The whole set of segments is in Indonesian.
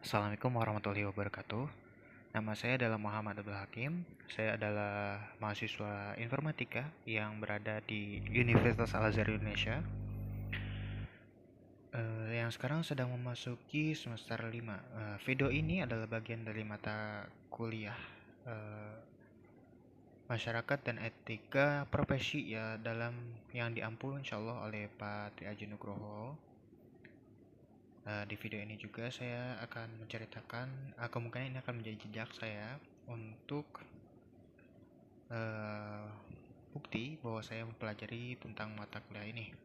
Assalamualaikum warahmatullahi wabarakatuh. Nama saya adalah Muhammad Abdul Hakim. Saya adalah mahasiswa informatika yang berada di Universitas Al-Azhar Indonesia, yang sekarang sedang memasuki semester 5. Video ini adalah bagian dari mata kuliah eh, Masyarakat dan Etika Profesi ya dalam yang diampu insyaallah oleh Pak Tri Aji Nugroho. Di video ini juga saya akan menceritakan, kemungkinan ini akan menjadi jejak saya untuk uh, bukti bahwa saya mempelajari tentang mata kuliah ini.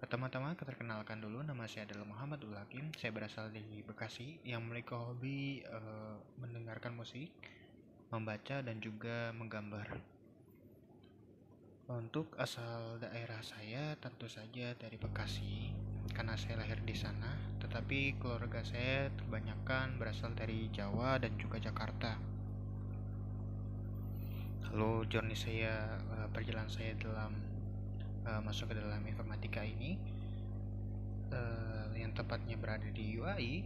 Pertama-tama perkenalkan dulu, nama saya adalah Muhammad Abdul Hakim. Saya berasal dari Bekasi yang memiliki hobi mendengarkan musik, membaca dan juga menggambar. Untuk asal daerah saya tentu saja dari Bekasi karena saya lahir di sana, tetapi keluarga saya kebanyakan berasal dari Jawa dan juga Jakarta. Lalu journey saya, perjalanan saya dalam masuk ke dalam informatika ini, yang tepatnya berada di UAI.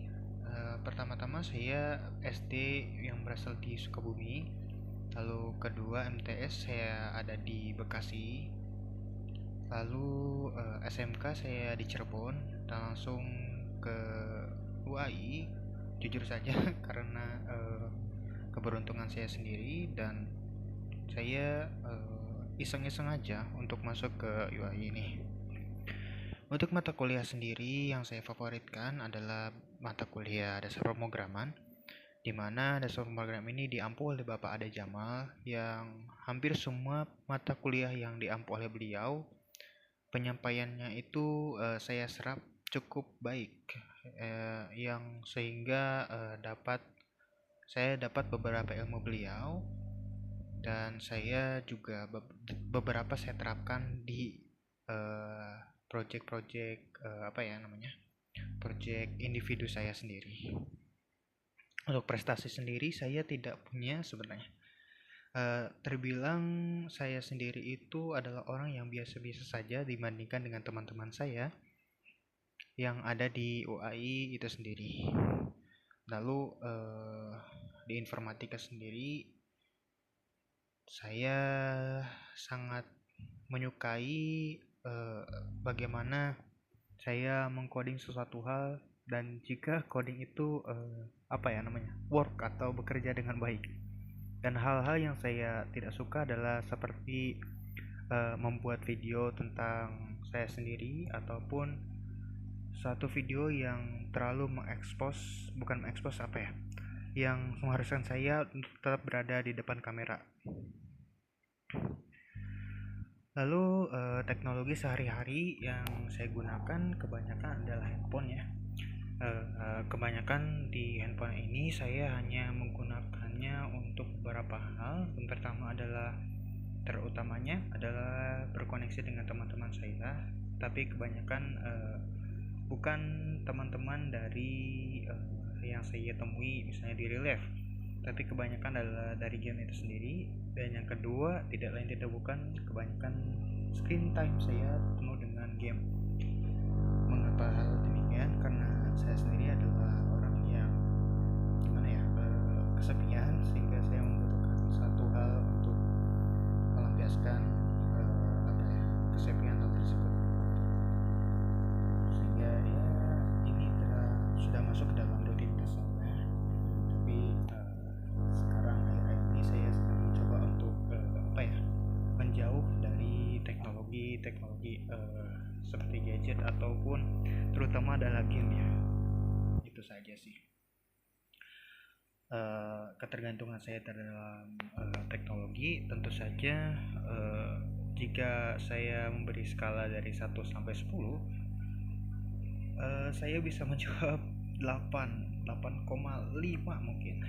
Pertama-tama saya SD yang berasal di Sukabumi, lalu kedua MTS saya ada di Bekasi, lalu SMK saya di Cirebon, dan langsung ke UAI. Jujur saja karena keberuntungan saya sendiri dan saya iseng-iseng aja untuk masuk ke UAI ini. Untuk mata kuliah sendiri yang saya favoritkan adalah mata kuliah dasar pemrograman, di mana dasar pemrograman ini diampu oleh Bapak Ade Jamal, yang hampir semua mata kuliah yang diampu oleh beliau, penyampaiannya itu saya serap cukup baik, yang sehingga saya dapat beberapa ilmu beliau, dan saya juga beberapa saya terapkan di project-project project individu saya sendiri. Untuk prestasi sendiri saya tidak punya sebenarnya. Terbilang saya sendiri itu adalah orang yang biasa-biasa saja dibandingkan dengan teman-teman saya yang ada di UAI itu sendiri. Lalu di informatika sendiri saya sangat menyukai bagaimana saya mengcoding sesuatu hal, dan jika coding itu work atau bekerja dengan baik. Dan hal-hal yang saya tidak suka adalah seperti membuat video tentang saya sendiri, ataupun suatu video yang terlalu yang mengharuskan saya untuk tetap berada di depan kamera. Lalu teknologi sehari-hari yang saya gunakan kebanyakan adalah handphone ya. Kebanyakan di handphone ini saya hanya menggunakannya untuk beberapa hal. Yang pertama adalah terutamanya adalah berkoneksi dengan teman-teman saya, tapi kebanyakan bukan teman-teman dari yang saya temui misalnya di real life, tapi kebanyakan adalah dari game itu sendiri. Dan yang kedua tidak lain tidak bukan, kebanyakan screen time saya penuh dengan game. Mengapa hal demikian? Karena saya sendiri adalah orang yang kesepian, sehingga saya membutuhkan satu hal untuk melampiaskan kesepian hal tersebut, sehingga ya ini sudah masuk ke dalam rutinitas saya. Tapi sekarang akhir-akhir ini saya sedang mencoba untuk menjauh dari teknologi seperti gadget ataupun terutama adalah game ya. Itu saja sih. Ketergantungan saya terhadap teknologi tentu saja, jika saya memberi skala dari 1 sampai 10, saya bisa menjawab 8,5 mungkin.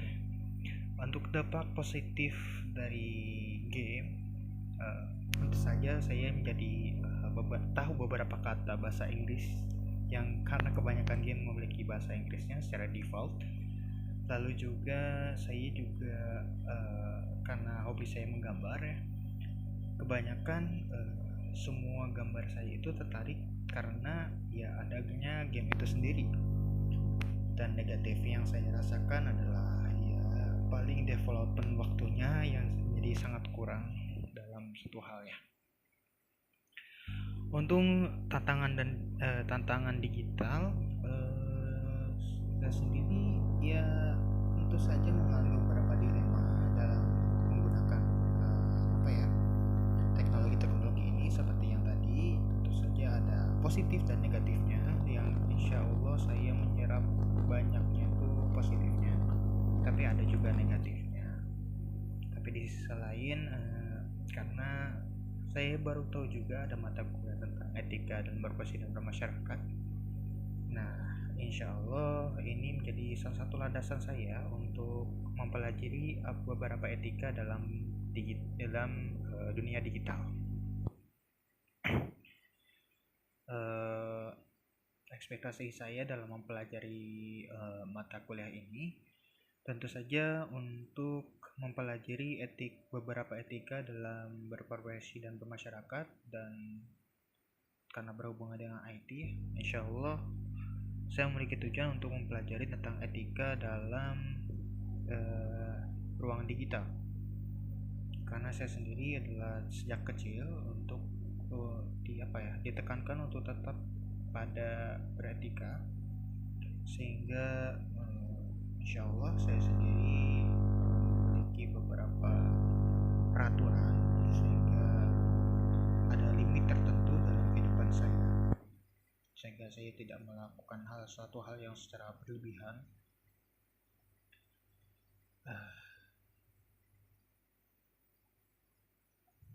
Untuk dampak positif dari game, tentu saja saya menjadi tahu beberapa kata bahasa Inggris, yang karena kebanyakan game memiliki bahasa Inggrisnya secara default. Lalu juga saya juga karena hobi saya menggambar ya, kebanyakan semua gambar saya itu tertarik karena ya adanya game itu sendiri. dan negatif yang saya rasakan adalah ya paling development waktunya yang jadi sangat kurang dalam satu hal ya. Untuk tantangan digital, saya sendiri ya tentu saja mengalami beberapa dilema dalam menggunakan teknologi ini seperti yang tadi. Tentu saja ada positif dan negatifnya, yang insya Allah saya menyerap banyaknya itu positifnya, tapi ada juga negatifnya. Tapi di sisi lain, karena saya baru tahu juga ada mata kuliah tentang etika dan berprofesi dan bermasyarakat. Nah, insya Allah ini menjadi salah satu landasan saya untuk mempelajari beberapa etika dalam dunia digital. Ekspektasi saya dalam mempelajari mata kuliah ini tentu saja untuk mempelajari beberapa etika dalam berprofesi dan bermasyarakat, dan karena berhubungan dengan IT, insya Allah saya memiliki tujuan untuk mempelajari tentang etika dalam ruang digital, karena saya sendiri adalah sejak kecil untuk ditekankan untuk tetap pada beretika, sehingga insya Allah saya sendiri memiliki beberapa peraturan sehingga ada limit tertentu dalam kehidupan saya, sehingga saya tidak melakukan suatu hal yang secara berlebihan.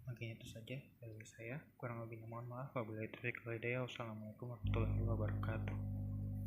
Mungkin itu saja dari saya, kurang lebihnya mohon maaf. Wabillahi taufiq wal hidayah. Wassalamualaikum warahmatullahi wabarakatuh.